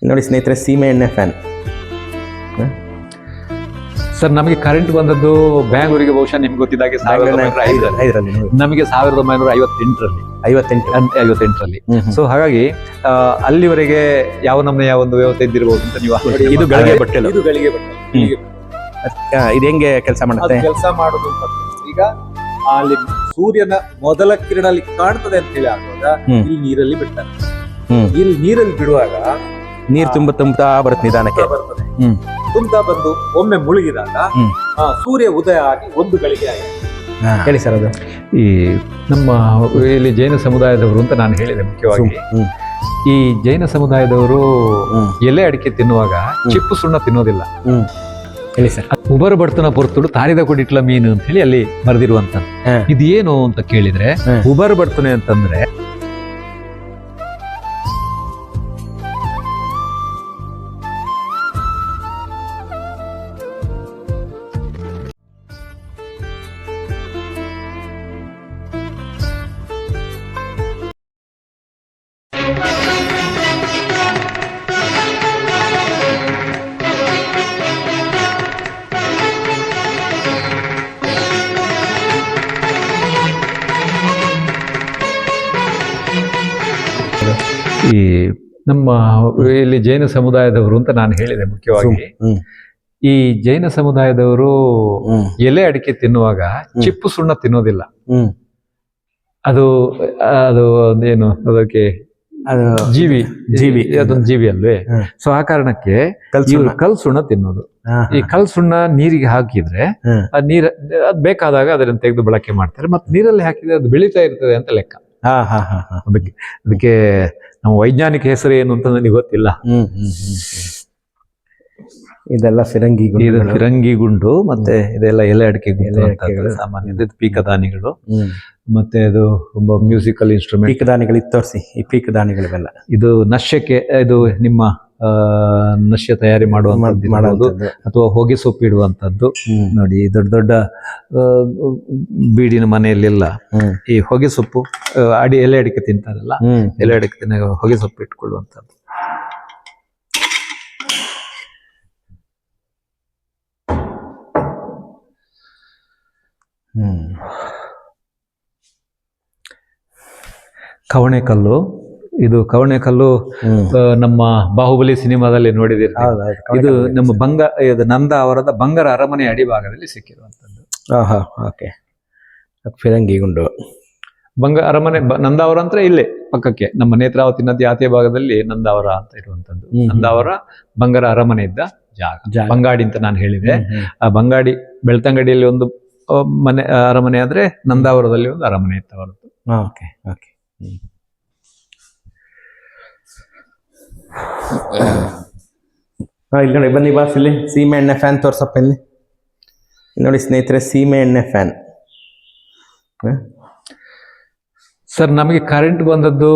ನೋಡಿ ಸ್ನೇಹಿತರೆ, ಸೀಮೆ ಎಣ್ಣೆ ಫ್ಯಾನ್. ಸರ್, ನಮಗೆ ಕರೆಂಟ್ ಬಂದದ್ದು ಬ್ಯಾಂಗ್ಳೂರಿಗೆ ಬಹುಶಃ ನಿಮ್ಗೆ ಗೊತ್ತಿದ್ದಾಗೆ 1905ರಲ್ಲಿ, ನಮಗೆ 1958ರಲ್ಲಿ. ಸೊ ಹಾಗಾಗಿ ಅಲ್ಲಿವರೆಗೆ ಯಾವ ನಮ್ಮನೆ ಒಂದು ವ್ಯವಸ್ಥೆ ಇದ್ದಿರಬಹುದು ಅಂತ ನೀವು ಇದು ಗಳಿಗೆ ಬಟ್ಟೆ. ಇದು ಗಳಿಗೆ ಬಟ್ಟೆ. ಇದು ಹೆಂಗೆ ಕೆಲಸ ಮಾಡುತ್ತೆ? ಕೆಲಸ ಮಾಡುದು ಅಂತಂದ್ರೆ, ಈಗ ಅಲ್ಲಿ ಸೂರ್ಯನ ಮೊದಲ ಕಿರಣ ಅಲ್ಲಿ ಕಾಣ್ತದೆ ಅಂತ ಹೇಳಿ ಆಗುವಾಗ ಇಲ್ಲಿ ನೀರಲ್ಲಿ ಬಿಡ್ತಾರೆ. ಇಲ್ಲಿ ನೀರಲ್ಲಿ ಬಿಡುವಾಗ ನೀರು ತುಂಬುತ್ತಾ ಬರುತ್ತೆ, ನಿಧಾನಕ್ಕೆ ಬರ್ತದೆ. ತುಂಬಾ ಬಂದು ಒಮ್ಮೆ ಮುಳುಗಿದಾಗ ಸೂರ್ಯ ಉದಯ ಆಗಿ ಒಂದು ಗಳಿಗೆ ಆಗಿದೆ. ಹೇಳಿ ಸರ್. ಅದು ಈ ನಮ್ಮ ಇಲ್ಲಿ ಜೈನ ಸಮುದಾಯದವರು ಅಂತ ನಾನು ಹೇಳಿದೆ. ಮುಖ್ಯವಾಗಿ ಈ ಜೈನ ಸಮುದಾಯದವರು ಎಲೆ ಅಡಿಕೆ ತಿನ್ನುವಾಗ ಚಿಪ್ಪು ಸುಣ್ಣ ತಿನ್ನೋದಿಲ್ಲ. ಹೇಳಿ ಸರ್. ಉಬರ ಬಡ್ತನ ಪೊರ್ತುಡು ತಾರಿದ ಕೊಡಿಟ್ಲ ಮೀನು ಅಂತ ಹೇಳಿ ಅಲ್ಲಿ ಬರೆದಿರುವಂತ. ಇದೇನು ಅಂತ ಕೇಳಿದ್ರೆ, ಉಬರ ಬಡ್ತನೆ ಅಂತಂದ್ರೆ ಈ ನಮ್ಮ ಇಲ್ಲಿ ಜೈನ ಸಮುದಾಯದವರು ಅಂತ ನಾನು ಹೇಳಿದೆ. ಮುಖ್ಯವಾಗಿ ಈ ಜೈನ ಸಮುದಾಯದವರು ಎಲೆ ಅಡಿಕೆ ತಿನ್ನುವಾಗ ಚಿಪ್ಪು ಸುಣ್ಣ ತಿನ್ನೋದಿಲ್ಲ. ಅದು ಏನು ಅದಕ್ಕೆ ಜೀವಿ ಅದೊಂದು ಜೀವಿ ಅಲ್ವೇ? ಸೊ ಆ ಕಾರಣಕ್ಕೆ ಕಲ್ ಸುಣ್ಣ ತಿನ್ನೋದು. ಈ ಕಲ್ ಸುಣ್ಣ ನೀರಿಗೆ ಹಾಕಿದ್ರೆ ಆ ನೀರ್ ಅದ್ ಬೇಕಾದಾಗ ಅದನ್ನ ತೆಗೆದು ಬಳಕೆ ಮಾಡ್ತಾರೆ. ಮತ್ತೆ ನೀರಲ್ಲಿ ಹಾಕಿದ್ರೆ ಅದು ಬೆಳೀತಾ ಇರ್ತದೆ ಅಂತ ಲೆಕ್ಕ. ಅದಕ್ಕೆ ನಮ್ಮ ವೈಜ್ಞಾನಿಕ ಹೆಸರು ಏನು ಅಂತ ನನಗೆ ಗೊತ್ತಿಲ್ಲ. ಇದೆಲ್ಲ ಫಿರಂಗಿ ಗುಂಡು, ಮತ್ತೆ ಇದೆಲ್ಲ ಎಲೆ ಅಡಿಕೆ ಗುಂಡು, ಸಾಮಾನ್ಯ ಪೀಕದಾನಿಗಳು. ಮತ್ತೆ ಅದು ತುಂಬಾ ಮ್ಯೂಸಿಕಲ್ ಇನ್ಸ್ಟ್ರೂಮೆಂಟ್. ಪೀಕದಾನಿಗಳು ತೋರಿಸಿ. ಈ ಪೀಕದಾನಿಗಳಿವೆಲ್ಲ ಇದು ನಶ್ಯಕ್ಕೆ, ಇದು ನಿಮ್ಮ ನಶ್ಯ ತಯಾರಿ ಮಾಡುವಂಥದ್ದು ಅಥವಾ ಹೊಗೆ ಸೊಪ್ಪು ಇಡುವಂಥದ್ದು. ನೋಡಿ, ದೊಡ್ಡ ದೊಡ್ಡ ಬೀಡಿನ ಮನೆಯಲ್ಲೆಲ್ಲ ಈ ಹೊಗೆ ಸೊಪ್ಪು ಎಲೆ ಅಡಿಕೆ ತಿಂತಾರಲ್ಲ, ಎಲೆ ಅಡಿಕೆ ತಿನ್ನ ಹೊಗೆ ಸೊಪ್ಪು ಇಟ್ಕೊಳ್ಳುವಂಥದ್ದು. ಕವಣೆಕಲ್ಲು. ಇದು ಕವಣೆಕಲ್ಲು ನಮ್ಮ ಬಾಹುಬಲಿ ಸಿನಿಮಾದಲ್ಲಿ ನೋಡಿದಿರಿ. ಇದು ನಮ್ಮ ನಂದ ಅವರದ ಬಂಗರ ಅರಮನೆ ಅಡಿಭಾಗದಲ್ಲಿ ಸಿಕ್ಕಿರುವಂತದ್ದು. ಫಿರಂಗಿ ಗುಂಡು ಅರಮನೆ ನಂದಾವರ ಅಂತ ಇಲ್ಲೇ ಪಕ್ಕಕ್ಕೆ ನಮ್ಮ ನೇತ್ರಾವತಿ ನದಿ ಆಚೆ ಭಾಗದಲ್ಲಿ ನಂದಾವರ ಅಂತ ಇರುವಂತದ್ದು. ನಂದಾವರ ಬಂಗರ ಅರಮನೆ ಇದ್ದ ಜಾಗ. ಬಂಗಾಡಿ ಅಂತ ನಾನು ಹೇಳಿದೆ. ಆ ಬಂಗಾಡಿ ಬೆಳ್ತಂಗಡಿಯಲ್ಲಿ ಒಂದು ಅರಮನೆ ಆದ್ರೆ ನಂದಾವರದಲ್ಲಿ ಒಂದು ಅರಮನೆ ಇತ್ತು ಅವರದ್ದು. ಇಲ್ಲಿ ನೋಡಿ, ಬನ್ನಿ ಬಾಸ್, ಇಲ್ಲಿ ಸೀಮೆ ಎಣ್ಣೆ ಫ್ಯಾನ್ ತೋರ್ಸಪ್ಪ. ಇಲ್ಲಿ ನೋಡಿ ಸ್ನೇಹಿತರೆ, ಸೀಮೆ ಎಣ್ಣೆ ಫ್ಯಾನ್. ಸರ್, ನಮಗೆ ಕರೆಂಟ್ ಬಂದದ್ದು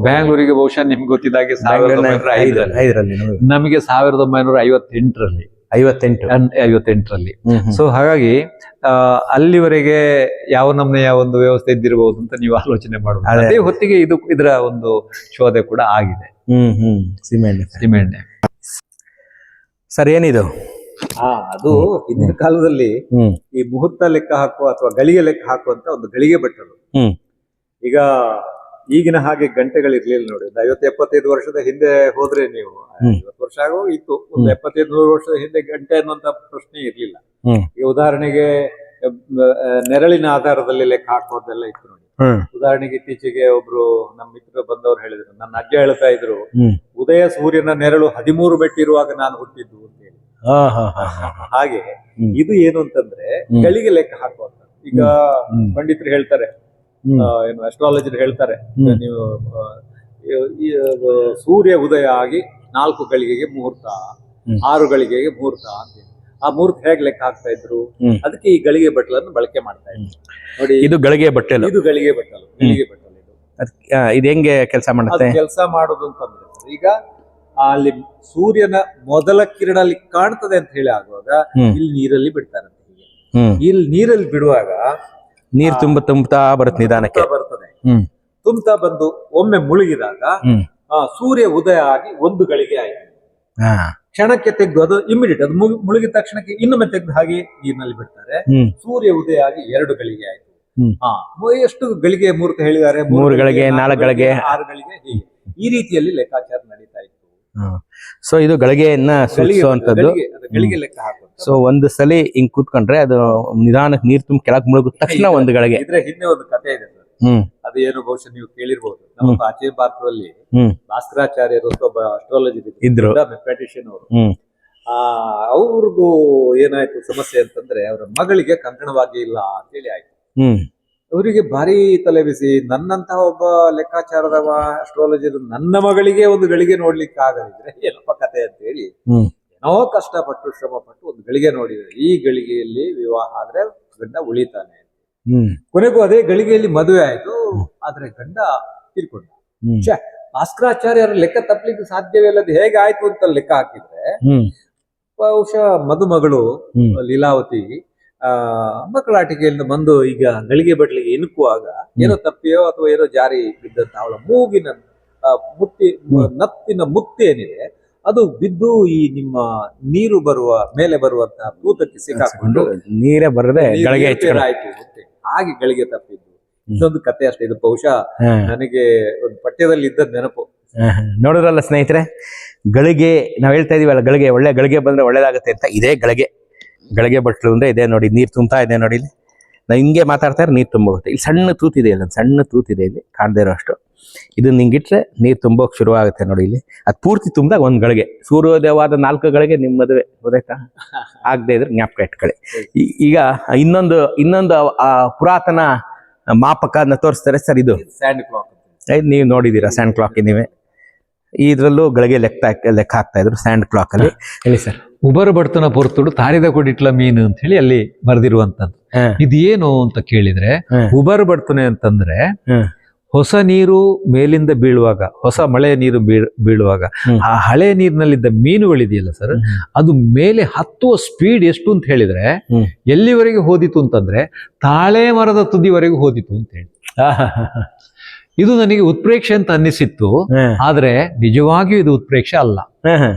ಬ್ಯಾಂಗ್ಳೂರಿಗೆ ಬಹುಶಃ ನಿಮ್ಗೆ ಗೊತ್ತಿದ್ದಾಗೆ 1905ರಲ್ಲಿ, ನಮಗೆ 1958ರಲ್ಲಿ. 58ರಲ್ಲಿ. ಸೊ ಹಾಗಾಗಿ ಅಲ್ಲಿವರೆಗೆ ಯಾವ ನಮ್ಮನೆಯ ಒಂದು ವ್ಯವಸ್ಥೆ ಇದ್ದಿರಬಹುದು ಅಂತ ನೀವು ಆಲೋಚನೆ ಮಾಡಬಹುದು. ಅದೇ ಹೊತ್ತಿಗೆ ಇದರ ಒಂದು ಶೋಧೆ ಕೂಡ ಆಗಿದೆ. ಸೀಮೆ ಎಣ್ಣೆ ಸರ್, ಏನಿದು? ಅದು ಹಿಂದಿನ ಕಾಲದಲ್ಲಿ ಈ ಮುಹೂರ್ತ ಲೆಕ್ಕ ಹಾಕುವ ಅಥವಾ ಗಳಿಗೆ ಲೆಕ್ಕ ಹಾಕುವಂತ ಒಂದು ಗಳಿಗೆ ಬಟ್ಟಲು. ಈಗ ಈಗಿನ ಹಾಗೆ ಗಂಟೆಗಳಿರ್ಲಿಲ್ಲ ನೋಡಿ. 50-75 ವರ್ಷದ ಹಿಂದೆ ಹೋದ್ರೆ ನೀವು 50 ವರ್ಷ ಆಗೋ ಇತ್ತು. ಒಂದು 75-100 ವರ್ಷದ ಹಿಂದೆ ಗಂಟೆ ಅನ್ನುವಂತ ಪ್ರಶ್ನೆ ಇರ್ಲಿಲ್ಲ. ಈಗ ಉದಾಹರಣೆಗೆ ನೆರಳಿನ ಆಧಾರದಲ್ಲಿ ಲೆಕ್ಕ ಹಾಕೋದೆಲ್ಲ ಇತ್ತು ನೋಡಿ. ಉದಾಹರಣೆಗೆ ಇತ್ತೀಚೆಗೆ ಒಬ್ರು ನಮ್ಮ ಮಿತ್ರ ಬಂದವರು ಹೇಳಿದ್ರು, ನನ್ನ ಅಜ್ಜ ಹೇಳ್ತಾ ಇದ್ರು, ಉದಯ ಸೂರ್ಯನ ನೆರಳು 13 ಮೆಟ್ಟಿರುವಾಗ ನಾನು ಹುಟ್ಟಿದ್ದು ಅಂತ ಹೇಳಿ. ಹಾಗೆ ಇದು ಏನು ಅಂತಂದ್ರೆ ಗಳಿಗೆ ಲೆಕ್ಕ ಹಾಕುವಂತ. ಈಗ ಪಂಡಿತರು ಹೇಳ್ತಾರೆ, ಏನು ಅಸ್ಟ್ರಾಲಜರ್ ಹೇಳ್ತಾರೆ, ನೀವು ಸೂರ್ಯ ಉದಯ ಆಗಿ 4 ಗಳಿಗೆಗೆ ಮುಹೂರ್ತ, 6 ಗಳಿಗೆಗೆ ಮುಹೂರ್ತ ಅಂತ. ಆ ಮುಹೂರ್ತ ಹೇಗೆ ಲೆಕ್ಕ ಹಾಕ್ತಾ ಇದ್ರು, ಅದಕ್ಕೆ ಈ ಗಳಿಗೆ ಬಟ್ಟಲನ್ನು ಬಳಕೆ ಮಾಡ್ತಾ ಇದ್ರು ನೋಡಿ. ಇದು ಗಳಿಗೆ ಬಟ್ಟಲು. ಇದು ಗಳಿಗೆ ಬಟ್ಟಲು. ಇದು ಹೆಂಗೆ ಕೆಲಸ ಮಾಡುತ್ತೆ? ಕೆಲಸ ಮಾಡೋದು ಅಂತಂದ್ರೆ, ಈಗ ಅಲ್ಲಿ ಸೂರ್ಯನ ಮೊದಲ ಕಿರಣ ಅಲ್ಲಿ ಕಾಣ್ತದೆ ಅಂತ ಹೇಳಿ ಆಗುವಾಗ ಇಲ್ಲಿ ನೀರಲ್ಲಿ ಬಿಡ್ತಾರೆ. ಇಲ್ಲಿ ನೀರಲ್ಲಿ ಬಿಡುವಾಗ ನೀರು ತುಂಬುತ್ತಾ ಬರುತ್ತೆ, ನಿಧಾನಕ್ಕೆ ಬರ್ತದೆ. ತುಂಬುತ್ತಾ ಬಂದು ಒಮ್ಮೆ ಮುಳುಗಿದಾಗ ಸೂರ್ಯ ಉದಯ ಆಗಿ ಒಂದು ಗಳಿಗೆ ಆಯ್ತು. ಹಾ. ಕ್ಷಣಕ್ಕೆ ತೆಗೆದು ಅದು ಇಮಿಡಿಯೇಟ್ ಅದು ಮುಳುಗಿದ ತಕ್ಷಣಕ್ಕೆ ಇನ್ನೊಮ್ಮೆ ತೆಗೆದು ಹಾಗೆ ನೀರಿನಲ್ಲಿ ಬಿಡ್ತಾರೆ. ಹ್ಮ್. ಸೂರ್ಯ ಉದಯ ಆಗಿ 2 ಗಳಿಗೆ ಆಯ್ತು. ಹ್ಮ್. ಎಷ್ಟು ಗಳಿಗೆ ಮುಹೂರ್ತ ಹೇಳಿದ್ದಾರೆ? 3 ಗಳಿಗೆ, 4 ಗಳಿಗೆ, 6 ಗಳಿಗೆ, ಹೀಗೆ ಈ ರೀತಿಯಲ್ಲಿ ಲೆಕ್ಕಾಚಾರ ನಡೀತಾ ಇತ್ತು. ಸೊ ಇದು ಗಳಿಗೆಯನ್ನ ಸೂಚಿಸುವಂತದ್ದು. ಗಳಿಗೆ ಲೆಕ್ಕ ಹಾಕುವಂತ. ಸೊ ಒಂದು ಸಲ ಹಿಂಗ್ ಕೂತ್ಕೊಂಡ್ರೆ ಅದು ನಿಧಾನಕ್ಕೆ ನೀರ್ ತುಂಬ ಕೆಳಗ್ ಮುಳುಗಿದ ತಕ್ಷಣ ಒಂದು ಗಳಿಗೆ. ಇದ್ರ ಹಿಂದೆ ಒಂದು ಕಥೆ ಇದೆ ಸರ್. ಅದು ಏನು ಬಹುಶಃ ನೀವು ಕೇಳಿರ್ಬೋದು. ನಮ್ಮ ಆಚೆ ಭಾರತದಲ್ಲಿ ಭಾಸ್ಕರಾಚಾರ್ಯರು ಅಂತ ಒಬ್ಬ ಅಸ್ಟ್ರಾಲಜಿ ಇದ್ರು, ಮೆಥಮೆಟಿಷಿಯನ್ ಅವರು. ಅವ್ರದ್ದು ಏನಾಯ್ತು ಸಮಸ್ಯೆ ಅಂತಂದ್ರೆ ಅವರ ಮಗಳಿಗೆ ಕಂಕಣವಾಗಿ ಇಲ್ಲ ಅಂತೇಳಿ ಆಯ್ತು. ಅವರಿಗೆ ಭಾರಿ ತಲೆ ಬಿಸಿ. ನನ್ನಂತಹ ಒಬ್ಬ ಲೆಕ್ಕಾಚಾರದವ ಅಸ್ಟ್ರಾಲಜಿ ನನ್ನ ಮಗಳಿಗೆ ಒಂದು ಗಳಿಗೆ ನೋಡ್ಲಿಕ್ಕೆ ಆಗದಿದ್ರೆ ಏನಪ್ಪ ಕತೆ ಅಂತ ಹೇಳಿ ಏನೋ ಕಷ್ಟಪಟ್ಟು ಶ್ರಮಪಟ್ಟು ಒಂದು ಗಳಿಗೆ ನೋಡಿದ್ರೆ ಈ ಗಳಿಗೆಯಲ್ಲಿ ವಿವಾಹ ಆದ್ರೆ ಗಂಡ ಉಳಿತಾನೆ. ಕೊನೆಗೂ ಅದೇ ಗಳಿಗೆಯಲ್ಲಿ ಮದುವೆ ಆಯ್ತು. ಆದ್ರೆ ಗಂಡ ತೀರ್ಕೊಂಡ. ಭಾಸ್ಕರಾಚಾರ್ಯರ ಲೆಕ್ಕ ತಪ್ಪಲಿಕ್ಕೆ ಸಾಧ್ಯವೇ ಇಲ್ಲದ ಹೇಗೆ ಆಯ್ತು ಅಂತ ಲೆಕ್ಕ ಹಾಕಿದ್ರೆ ಬಹುಶಃ ಮದುಮಗಳು ಲೀಲಾವತಿ ಮಕ್ಕಳಾಟಿಕೆಯಿಂದ ಬಂದು ಈಗ ಗಳಿಗೆ ಬಟ್ಲಿಗೆ ಇಣುಕುವಾಗ ಏನೋ ತಪ್ಪಿಯೋ ಅಥವಾ ಏನೋ ಜಾರಿ ಬಿದ್ದಂತ ಅವಳ ಮೂಗಿನ ನತ್ತಿನ ಮುತ್ತೇನಿದೆ ಅದು ಬಿದ್ದು ಈ ನಿಮ್ಮ ನೀರು ಬರುವ ಮೇಲೆ ಬರುವಂತಹ ತೂತಕ್ಕೆ ಸಿಕ್ಕಾಕೊಂಡು ನೀರೇ ಬರದೆ ಆಯ್ತು. ಹಾಗೆ ಗಳಿಗೆ ತಪ್ಪಿದ್ದು. ಇದೊಂದು ಕತೆ ಅಷ್ಟೇ. ಇದು ಬಹುಶಃ ನನಗೆ ಒಂದು ಪಠ್ಯದಲ್ಲಿ ಇದ್ದ ನೆನಪು. ನೋಡಿದ್ರಲ್ಲ ಸ್ನೇಹಿತರೆ, ಗಳಿಗೆ ನಾವ್ ಹೇಳ್ತಾ ಇದೀವಲ್ಲ, ಗಳಿಗೆ ಒಳ್ಳೆ ಗಳಿಗೆ ಬಂದ್ರೆ ಒಳ್ಳೇದಾಗುತ್ತೆ ಅಂತ. ಇದೇ ಗಳಿಗೆ ಬಟ್ಲು ಅಂದ್ರೆ ಇದೆ ನೋಡಿ, ನೀರ್ ತುಂಬ್ತಾ ಇದೆ ನೋಡಿ. ಇಲ್ಲಿ ನಾವು ಹಿಂಗೆ ಮಾತಾಡ್ತಾರೆ ನೀರ್ ತುಂಬೋಗುತ್ತೆ. ಇಲ್ಲಿ ಸಣ್ಣ ತೂತಿದೆ, ಇಲ್ಲ ಸಣ್ಣ ತೂತಿದೆ ಇಲ್ಲಿ ಕಾಣದೇ ಇರೋ ಅಷ್ಟು. ಇದನ್ನ ಹಿಂಗಿಟ್ರೆ ನೀರ್ ತುಂಬೋಕ್ ಶುರು ಆಗುತ್ತೆ ನೋಡಿ. ಇಲ್ಲಿ ಅದು ಪೂರ್ತಿ ತುಂಬಿದಾಗ ಒಂದ್ ಗಳಿಗೆ, ಸೂರ್ಯೋದಯವಾದ 4 ಗಳಿಗೆ ನಿಮ್ ಮದುವೆ, ಗೊತ್ತಾಯ್ತಾ? ಆಗದೆ ಇದ್ರೆ ಜ್ಞಾಪಕ ಇಟ್ಕೊಳ್ಳಿ. ಈಗ ಇನ್ನೊಂದು ಪುರಾತನ ಮಾಪಕನ ತೋರಿಸ್ತಾರೆ ಸರ್. ಇದು ಸ್ಯಾಂಡ್ ಕ್ಲಾಕ್. ನೀವು ನೋಡಿದೀರಾ ಸ್ಯಾಂಡ್ ಕ್ಲಾಕ್? ನೀವೇ ಇದ್ರಲ್ಲೂ ಗಳಿಗೆ ಲೆಕ್ಕ ಹಾಕ್ತಾ ಇದ್ರು ಸ್ಯಾಂಡ್ ಕ್ಲಾಕ್ ಅಲ್ಲಿ. ಹೇಳಿ ಸರ್. ಉಬರ ಬಡ್ತನ ಪೊರ್ತುಡು ತಾರಿದ ಕೊಡಿಟ್ಲ ಮೀನು ಅಂತ ಹೇಳಿ ಅಲ್ಲಿ ಬರೆದಿರುವಂತದ್ದು. ಇದೇನು ಅಂತ ಕೇಳಿದ್ರೆ, ಉಬರ ಬಡ್ತನೆ ಅಂತಂದ್ರೆ ಹೊಸ ನೀರು ಮೇಲಿಂದ ಬೀಳುವಾಗ, ಹೊಸ ಮಳೆ ನೀರು ಬೀಳುವಾಗ ಆ ಹಳೆ ನೀರಿನಲ್ಲಿದ್ದ ಮೀನುಗಳಿದೆಯಲ್ಲ ಸರ್, ಅದು ಮೇಲೆ ಹತ್ತುವ ಸ್ಪೀಡ್ ಎಷ್ಟು ಅಂತ ಹೇಳಿದ್ರೆ ಎಲ್ಲಿವರೆಗೆ ಹೋದಿತು ಅಂತಂದ್ರೆ ತಾಳೆ ಮರದ ತುದಿವರೆಗೂ ಹೋದಿತು ಅಂತ ಹೇಳಿ. ಇದು ನನಗೆ ಉತ್ಪ್ರೇಕ್ಷೆ ಅಂತ ಅನ್ನಿಸಿತ್ತು. ಆದ್ರೆ ನಿಜವಾಗಿಯೂ ಇದು ಉತ್ಪ್ರೇಕ್ಷೆ ಅಲ್ಲ.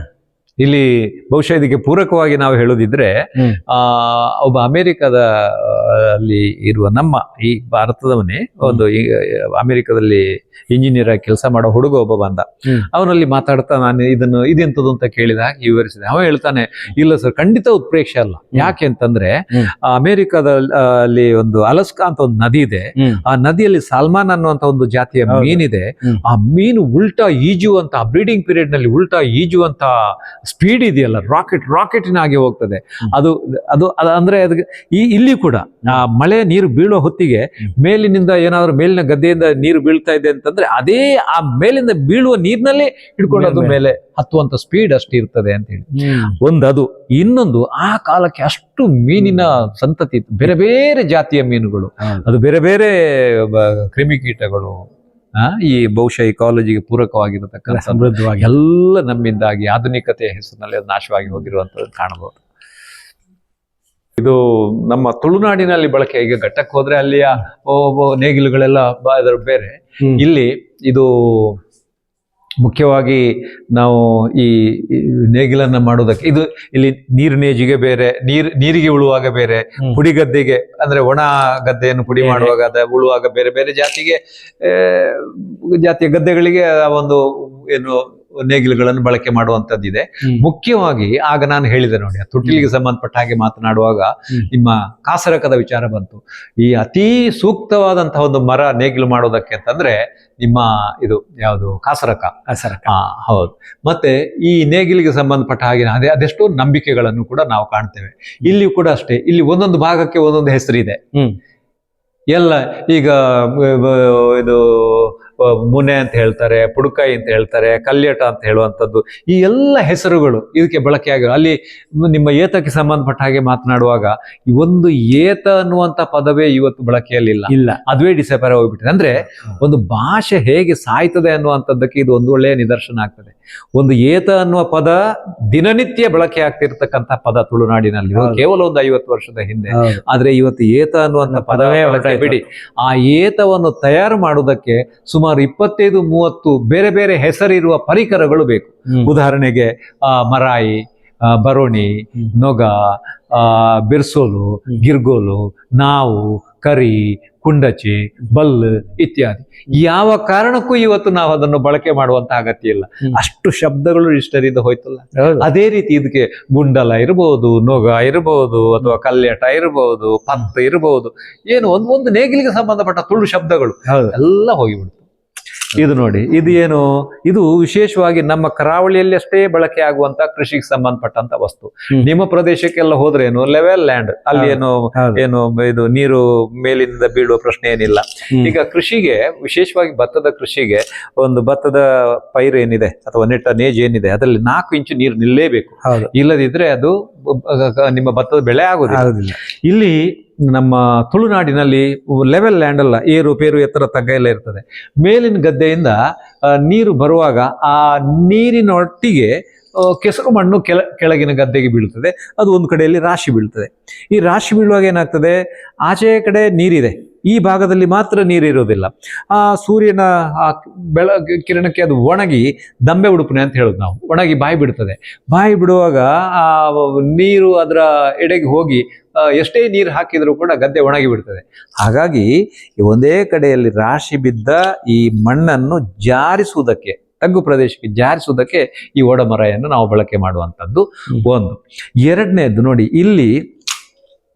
ಇಲ್ಲಿ ಬಹುಶಃ ಇದಕ್ಕೆ ಪೂರಕವಾಗಿ ನಾವು ಹೇಳೋದಿದ್ರೆ, ಒಬ್ಬ ಅಮೆರಿಕದ ಅಲ್ಲಿ ಇರುವ ನಮ್ಮ ಈ ಭಾರತದವನೇ ಒಂದು ಅಮೆರಿಕದಲ್ಲಿ ಇಂಜಿನಿಯರ್ ಆಗಿ ಕೆಲಸ ಮಾಡೋ ಹುಡುಗ ಒಬ್ಬ ಬಂದ. ಅವನಲ್ಲಿ ಮಾತಾಡ್ತಾ ನಾನು ಇದೆಂತದ್ದು ಅಂತ ಕೇಳಿದಾಗ ವಿವರಿಸಿದೆ. ಅವ ಹೇಳ್ತಾನೆ, ಇಲ್ಲ ಸರ್, ಖಂಡಿತ ಉತ್ಪ್ರೇಕ್ಷೆ ಅಲ್ಲ. ಯಾಕೆ ಅಂತಂದ್ರೆ ಅಮೆರಿಕದ ಅಲ್ಲಿ ಒಂದು ಅಲಸ್ಕಾ ಅಂತ ಒಂದು ನದಿ ಇದೆ. ಆ ನದಿಯಲ್ಲಿ ಸಾಲ್ಮಾನ್ ಅನ್ನುವಂತ ಒಂದು ಜಾತಿಯ ಮೀನಿದೆ. ಆ ಮೀನು ಉಲ್ಟಾ ಈಜುವಂತ, ಬ್ರೀಡಿಂಗ್ ಪೀರಿಯಡ್ ನಲ್ಲಿ ಉಲ್ಟಾ ಈಜುವಂತ ಸ್ಪೀಡ್ ಇದೆಯಲ್ಲ, ರಾಕೆಟಿನ ಹಾಗೆ ಹೋಗ್ತದೆ ಅದು. ಅಂದ್ರೆ ಇಲ್ಲಿ ಕೂಡ ಆ ಮಳೆ ನೀರು ಬೀಳೋ ಹೊತ್ತಿಗೆ ಮೇಲಿನಿಂದ ಏನಾದ್ರು ಮೇಲಿನ ಗದ್ದೆಯಿಂದ ನೀರು ಬೀಳ್ತಾ ಇದೆ ಅಂತಂದ್ರೆ ಅದೇ ಆ ಮೇಲಿಂದ ಬೀಳುವ ನೀರಿನಲ್ಲೇ ಹಿಡ್ಕೊಂಡು ಅದು ಮೇಲೆ ಹತ್ತುವಂತ ಸ್ಪೀಡ್ ಅಷ್ಟು ಇರ್ತದೆ ಅಂತ ಹೇಳಿ ಅದು. ಇನ್ನೊಂದು, ಆ ಕಾಲಕ್ಕೆ ಅಷ್ಟು ಮೀನಿನ ಸಂತತಿ, ಬೇರೆ ಬೇರೆ ಜಾತಿಯ ಮೀನುಗಳು, ಅದು ಬೇರೆ ಬೇರೆ ಕ್ರಿಮಿಕೀಟಗಳು, ಈ ಬಹುಶಃ ಈ ಕಾಲೇಜಿಗೆ ಪೂರಕವಾಗಿರತಕ್ಕಂಥ ಸಮೃದ್ಧವಾಗಿ ಎಲ್ಲ ನಮ್ಮಿಂದಾಗಿ ಆಧುನಿಕತೆಯ ಹೆಸರಿನಲ್ಲಿ ಅದು ನಾಶವಾಗಿ ಹೋಗಿರುವಂತದ್ದು ಕಾಣಬಹುದು. ಇದು ನಮ್ಮ ತುಳುನಾಡಿನಲ್ಲಿ ಬಳಕೆ. ಈಗ ಘಟ್ಟಕ್ಕೆ ಹೋದ್ರೆ ಅಲ್ಲಿಯ ನೇಗಿಲುಗಳೆಲ್ಲ ಬೇರೆ. ಇಲ್ಲಿ ಇದು ಮುಖ್ಯವಾಗಿ ನಾವು ಈ ನೇಗಿಲನ್ನ ಮಾಡೋದಕ್ಕೆ ಇದು ಇಲ್ಲಿ ನೇಜಿಗೆ ಬೇರೆ, ನೀರಿಗೆ ಉಳುವಾಗ ಬೇರೆ, ಪುಡಿ ಗದ್ದೆಗೆ ಅಂದ್ರೆ ಒಣ ಗದ್ದೆಯನ್ನು ಪುಡಿ ಮಾಡುವಾಗ ಅದ ಉಳುವಾಗ ಬೇರೆ ಬೇರೆ ಜಾತಿಯ ಗದ್ದೆಗಳಿಗೆ ಒಂದು ಏನು ನೇಗಿಲುಗಳನ್ನು ಬಳಕೆ ಮಾಡುವಂತದ್ದಿದೆ. ಮುಖ್ಯವಾಗಿ ಆಗ ನಾನು ಹೇಳಿದೆ ನೋಡಿ, ತೊಟ್ಟಿಲಿಗೆ ಸಂಬಂಧಪಟ್ಟ ಹಾಗೆ ಮಾತನಾಡುವಾಗ ನಿಮ್ಮ ಕಾಸರಕದ ವಿಚಾರ ಬಂತು. ಈ ಅತಿ ಸೂಕ್ತವಾದಂತಹ ಒಂದು ಮರ ನೇಗಿಲು ಮಾಡೋದಕ್ಕೆ ಅಂತಂದ್ರೆ ನಿಮ್ಮ ಇದು ಯಾವುದು ಕಾಸರಕ. ಹೌದು. ಮತ್ತೆ ಈ ನೇಗಿಲಿಗೆ ಸಂಬಂಧಪಟ್ಟ ಹಾಗೆ ಅದೆಷ್ಟೋ ನಂಬಿಕೆಗಳನ್ನು ಕೂಡ ನಾವು ಕಾಣ್ತೇವೆ. ಇಲ್ಲಿ ಕೂಡ ಅಷ್ಟೇ, ಇಲ್ಲಿ ಒಂದೊಂದು ಭಾಗಕ್ಕೆ ಒಂದೊಂದು ಹೆಸರಿದೆ. ಎಲ್ಲ ಈಗ ಇದು ಮುನೆ ಅಂತ ಹೇಳ್ತಾರೆ, ಪುಡುಕಾಯಿ ಅಂತ ಹೇಳ್ತಾರೆ, ಕಲ್ಯಟ ಅಂತ ಹೇಳುವಂಥದ್ದು, ಈ ಎಲ್ಲ ಹೆಸರುಗಳು ಇದಕ್ಕೆ ಬಳಕೆಯಾಗಿರೋ. ಅಲ್ಲಿ ನಿಮ್ಮ ಏತಕ್ಕೆ ಸಂಬಂಧಪಟ್ಟ ಹಾಗೆ ಮಾತನಾಡುವಾಗ ಈ ಒಂದು ಏತ ಅನ್ನುವಂಥ ಪದವೇ ಇವತ್ತು ಬಳಕೆಯಲ್ಲಿಲ್ಲ. ಅದುವೇ ಡಿಸಪೇರ್ ಹೋಗ್ಬಿಟ್ಟಿದೆ. ಅಂದ್ರೆ ಒಂದು ಭಾಷೆ ಹೇಗೆ ಸಾಯ್ತದೆ ಅನ್ನುವಂಥದ್ದಕ್ಕೆ ಇದು ಒಂದು ಒಳ್ಳೆಯ ನಿದರ್ಶನ ಆಗ್ತದೆ. ಒಂದು ಏತ ಅನ್ನುವ ಪದ ದಿನನಿತ್ಯ ಬಳಕೆ ಆಗ್ತಿರ್ತಕ್ಕಂಥ ಪದ ತುಳುನಾಡಿನಲ್ಲಿ ಕೇವಲ ಒಂದು 50 ವರ್ಷದ ಹಿಂದೆ. ಆದ್ರೆ ಇವತ್ತು ಏತ ಅನ್ನುವಂಥ ಪದವೇ ಬಿಡಿ, ಆ ಏತವನ್ನು ತಯಾರು ಮಾಡುವುದಕ್ಕೆ ಸುಮಾರು ಸುಮಾರು 25-30 ಬೇರೆ ಬೇರೆ ಹೆಸರಿರುವ ಪರಿಕರಗಳು ಬೇಕು. ಉದಾಹರಣೆಗೆ ಮರಾಯಿ, ಬರೋಣಿ, ನೊಗ, ಬಿರ್ಸೋಲು, ಗಿರ್ಗೋಲು, ನಾವು, ಕರಿ, ಕುಂಡಚಿ, ಬಲ್ ಇತ್ಯಾದಿ. ಯಾವ ಕಾರಣಕ್ಕೂ ಇವತ್ತು ನಾವು ಅದನ್ನು ಬಳಕೆ ಮಾಡುವಂತ ಅಗತ್ಯ ಇಲ್ಲ. ಅಷ್ಟು ಶಬ್ದಗಳು ಇಷ್ಟರಿಂದ ಹೋಯ್ತಲ್ಲ. ಅದೇ ರೀತಿ ಇದಕ್ಕೆ ಗುಂಡಲ ಇರಬಹುದು, ನೊಗ ಇರಬಹುದು, ಅಥವಾ ಕಲ್ಯಾಟ ಇರಬಹುದು, ಪಂತ್ ಇರಬಹುದು, ಏನು ಒಂದು ನೇಗಿಲಿಗೆ ಸಂಬಂಧಪಟ್ಟ ತುಳು ಶಬ್ದಗಳು ಎಲ್ಲ ಹೋಗಿಬಿಡ್ತು. ಇದು ನೋಡಿ, ಇದು ಏನು, ಇದು ವಿಶೇಷವಾಗಿ ನಮ್ಮ ಕರಾವಳಿಯಲ್ಲಿ ಅಷ್ಟೇ ಬಳಕೆ ಆಗುವಂತ ಕೃಷಿಗೆ ಸಂಬಂಧಪಟ್ಟಂತ ವಸ್ತು. ನಿಮ್ಮ ಪ್ರದೇಶಕ್ಕೆಲ್ಲ ಹೋದ್ರೆ ಏನು ಲೆವೆಲ್ ಲ್ಯಾಂಡ್, ಅಲ್ಲಿ ಏನು ಇದು ನೀರು ಮೇಲಿನಿಂದ ಬೀಳುವ ಪ್ರಶ್ನೆ ಏನಿಲ್ಲ. ಈಗ ಕೃಷಿಗೆ, ವಿಶೇಷವಾಗಿ ಭತ್ತದ ಕೃಷಿಗೆ, ಒಂದು ಭತ್ತದ ಪೈರು ಏನಿದೆ ಅಥವಾ ನೆಟ್ಟ ನೇಜ್ ಏನಿದೆ ಅದರಲ್ಲಿ 4 ಇಂಚು ನೀರು ನಿಲ್ಲೇಬೇಕು. ಇಲ್ಲದಿದ್ರೆ ಅದು ನಿಮ್ಮ ಭತ್ತದ ಬೆಳೆ ಆಗುದಿಲ್ಲ. ಇಲ್ಲಿ ನಮ್ಮ ತುಳುನಾಡಿನಲ್ಲಿ ಲೆವೆಲ್ ಲ್ಯಾಂಡ್ ಅಲ್ಲ, ಏರು ಪೇರು ಎತ್ತರ ತಗ್ಗ ಎಲ್ಲ ಇರ್ತದೆ. ಮೇಲಿನ ಗದ್ದೆಯಿಂದ ನೀರು ಬರುವಾಗ ಆ ನೀರಿನೊಟ್ಟಿಗೆ ಕೆಸರು ಮಣ್ಣು ಕೆಳಗಿನ ಗದ್ದೆಗೆ ಬೀಳ್ತದೆ. ಅದು ಒಂದು ಕಡೆಯಲ್ಲಿ ರಾಶಿ ಬೀಳ್ತದೆ. ಈ ರಾಶಿ ಬೀಳುವಾಗ ಏನಾಗ್ತದೆ, ಆಚೆ ಕಡೆ ನೀರಿದೆ, ಈ ಭಾಗದಲ್ಲಿ ಮಾತ್ರ ನೀರಿರೋದಿಲ್ಲ. ಆ ಸೂರ್ಯನ ಕಿರಣಕ್ಕೆ ಅದು ಒಣಗಿ ದಂಬೆ ಉಡುಪನೆ ಅಂತ ಹೇಳೋದು ನಾವು, ಒಣಗಿ ಬಾಯಿ ಬಿಡ್ತದೆ. ಬಾಯಿ ಬಿಡುವಾಗ ಆ ನೀರು ಅದರ ಎಡೆಗೆ ಹೋಗಿ ಎಷ್ಟೇ ನೀರು ಹಾಕಿದರೂ ಕೂಡ ಗದ್ದೆ ಒಣಗಿ ಬಿಡ್ತದೆ. ಹಾಗಾಗಿ ಒಂದೇ ಕಡೆಯಲ್ಲಿ ರಾಶಿ ಬಿದ್ದ ಈ ಮಣ್ಣನ್ನು ಜಾರಿಸುವುದಕ್ಕೆ, ತಗ್ಗು ಪ್ರದೇಶಕ್ಕೆ ಜಾರಿಸುವುದಕ್ಕೆ ಈ ಓಡಮರೆಯನ್ನು ನಾವು ಬಳಕೆ ಮಾಡುವಂಥದ್ದು ಒಂದು. ಎರಡನೇದು ನೋಡಿ, ಇಲ್ಲಿ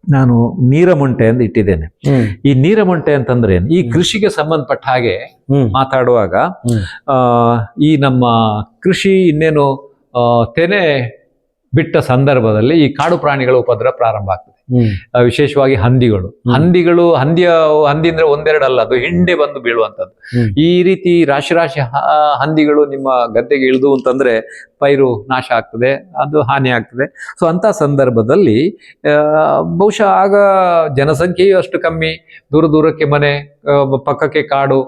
ನಾನು ನೀರಮೊಂಟೆ ಅಂತ ಇಟ್ಟಿದ್ದೇನೆ. ಈ ನೀರಮೊಂಟೆ ಅಂತಂದ್ರೆ ಈ ಕೃಷಿಗೆ ಸಂಬಂಧಪಟ್ಟ ಹಾಗೆ ಮಾತಾಡುವಾಗ ಈ ನಮ್ಮ ಕೃಷಿ ಇನ್ನೇನು ತೆನೆ ಬಿಟ್ಟ ಸಂದರ್ಭದಲ್ಲಿ ಈ ಕಾಡು ಪ್ರಾಣಿಗಳ ಉಪದ್ರ ಪ್ರಾರಂಭ ಆಗ್ತದೆ. ವಿಶೇಷವಾಗಿ ಹಂದಿ ಅಂದ್ರೆ ಒಂದೆರಡಲ್ಲ, ಅದು ಹಿಂಡೆ ಬಂದು ಬೀಳುವಂಥದ್ದು. ಈ ರೀತಿ ರಾಶಿ ಹಂದಿಗಳು ನಿಮ್ಮ ಗದ್ದೆಗೆ ಇಳಿದು ಅಂತಂದ್ರೆ ಪೈರು ನಾಶ ಆಗ್ತದೆ, ಅದು ಹಾನಿ ಆಗ್ತದೆ. ಸೊ ಅಂತ ಸಂದರ್ಭದಲ್ಲಿ ಬಹುಶಃ ಆಗ ಜನಸಂಖ್ಯೆಯು ಅಷ್ಟು ಕಮ್ಮಿ, ದೂರಕ್ಕೆ ಮನೆ, ಪಕ್ಕಕ್ಕೆ ಕಾಡು,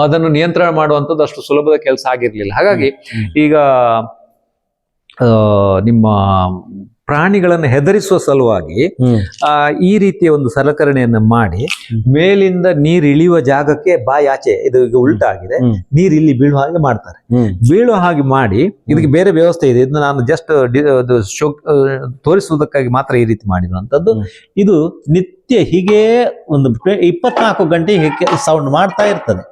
ಅದನ್ನು ನಿಯಂತ್ರಣ ಮಾಡುವಂಥದ್ದು ಅಷ್ಟು ಸುಲಭದ ಕೆಲಸ ಆಗಿರ್ಲಿಲ್ಲ. ಹಾಗಾಗಿ ಈಗ ನಿಮ್ಮ ಪ್ರಾಣಿಗಳನ್ನು ಹೆದರಿಸುವ ಸಲುವಾಗಿ ಈ ರೀತಿಯ ಒಂದು ಸಲಕರಣೆಯನ್ನು ಮಾಡಿ ಮೇಲಿಂದ ನೀರು ಇಳಿಯುವ ಜಾಗಕ್ಕೆ ಬಾಯಿ ಆಚೆ, ಇದು ಈಗ ಉಲ್ಟಾಗಿದೆ, ನೀರು ಇಲ್ಲಿ ಬೀಳುವ ಹಾಗೆ ಮಾಡ್ತಾರೆ. ಬೀಳುವ ಹಾಗೆ ಮಾಡಿ ಇದಕ್ಕೆ ಬೇರೆ ವ್ಯವಸ್ಥೆ ಇದೆ. ಇದನ್ನ ನಾನು ಜಸ್ಟ್ ತೋರಿಸುವುದಕ್ಕಾಗಿ ಮಾತ್ರ ಈ ರೀತಿ ಮಾಡಿರುವಂತದ್ದು. ಇದು ನಿತ್ಯ ಹೀಗೆ ಒಂದು 24 ಗಂಟೆ ಹೀಗೆ ಸೌಂಡ್ ಮಾಡ್ತಾ ಇರ್ತದೆ,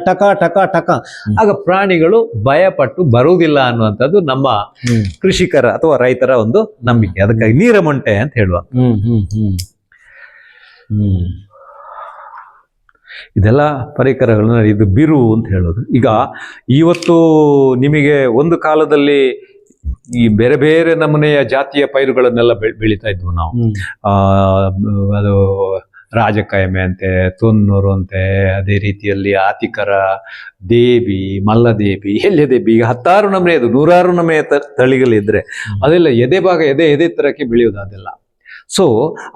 ಟಕ ಟಕ ಟಕ. ಆಗ ಪ್ರಾಣಿಗಳು ಭಯಪಟ್ಟು ಬರುವುದಿಲ್ಲ ಅನ್ನುವಂಥದ್ದು ನಮ್ಮ ಕೃಷಿಕರ ಅಥವಾ ರೈತರ ಒಂದು ನಂಬಿಕೆ. ಅದಕ್ಕಾಗಿ ನೀರಮೊಂಟೆ ಅಂತ ಹೇಳುವ. ಇದೆಲ್ಲ ಪರಿಕರಗಳು. ಇದು ಬಿರು ಅಂತ ಹೇಳೋದು. ಈಗ ಇವತ್ತು ನಿಮಗೆ ಒಂದು ಕಾಲದಲ್ಲಿ ಈ ಬೇರೆ ಬೇರೆ ನಮೂನೆಯ ಜಾತಿಯ ಪೈರುಗಳನ್ನೆಲ್ಲ ಬೆಳೀತಾ ಇದ್ವು ನಾವು. ಅದು ರಾಜಕಾಯಮೆ ಅಂತೆ, ತೊನ್ನೂರು ಅಂತೆ, ಅದೇ ರೀತಿಯಲ್ಲಿ ಆತಿಕರ, ದೇವಿ, ಮಲ್ಲದೇವಿ, ಎಲ್ಯದೇವಿ, ಈಗ 10 ನಮೂನೆ, ಅದು 100 ನಮೂನೆಯ ತಳಿಗಳಿದ್ರೆ ಅದೆಲ್ಲ ಎದೆ ಎತ್ತರಕ್ಕೆ ಬೆಳೆಯೋದು ಅದೆಲ್ಲ. ಸೊ